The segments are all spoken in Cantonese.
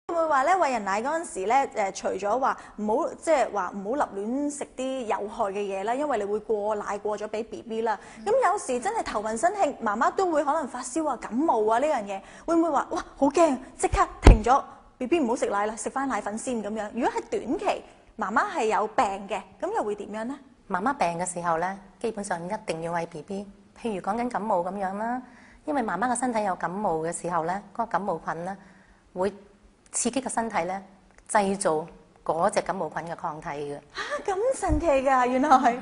會唔會話咧餵人奶嗰陣時咧除咗話唔好即係話唔好立亂食啲有害嘅嘢啦，因為你會過奶過咗俾 BB 啦。咁有時真係頭暈身㷫，媽媽都會可能發燒啊、感冒啊呢樣嘢，會唔會話哇好驚，即刻停咗 BB 唔好食奶啦，食翻奶粉先咁樣？如果係短期媽媽係有病嘅，咁又會點樣呢？媽媽病嘅時候咧，基本上一定要餵 BB。譬如講緊感冒咁樣啦，因為媽媽嘅身體有感冒嘅時候咧，嗰個感冒菌咧會刺激個身體咧製造嗰隻感冒菌嘅抗體嘅。嚇咁神奇㗎，原來係。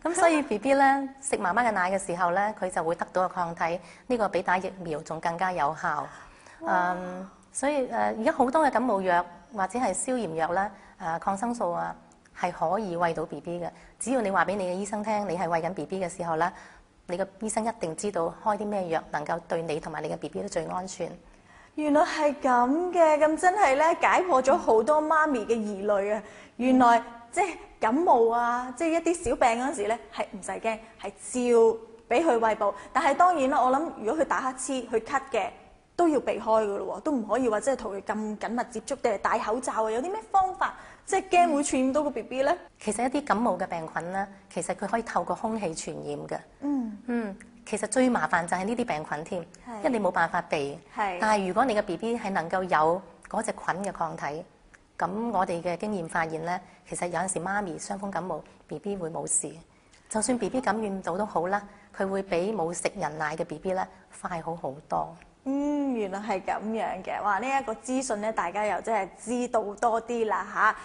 咁所以 BB 咧食媽媽嘅奶嘅時候咧，佢就會得到個抗體，呢個比打疫苗仲更加有效。所以而家好多嘅感冒藥或者係消炎藥咧，抗生素啊係可以餵到 BB 嘅。只要你話俾你嘅醫生聽，你係餵緊 BB 嘅時候咧，你個醫生一定知道開啲咩藥能夠對你同埋你嘅 BB 都最安全。原來係咁嘅，咁真係咧解破咗好多媽咪嘅疑慮啊！原來即係感冒啊，即係一啲小病嗰陣時咧係唔使驚，係照俾佢餵哺。但係當然啦，我諗如果佢打乞嗤、佢咳嘅，都要避開噶咯喎，都唔可以話即係同佢咁緊密接觸，定係戴口罩啊？有啲咩方法即係驚會傳染到個 BB 咧？其實一啲感冒嘅病菌咧，其實佢可以透過空氣傳染嘅。其實最麻煩就係呢啲病菌添，因為你冇辦法避。但係如果你嘅 BB 係能夠有嗰隻菌嘅抗體，咁我哋嘅經驗發現咧，其實有陣時媽咪傷風感冒 ，BB 會冇事。就算 BB 感染到都好啦，佢會比冇食人奶嘅 BB 咧快好好多。原來係咁樣嘅，哇！呢一個資訊咧，大家又真係知道多啲啦嚇。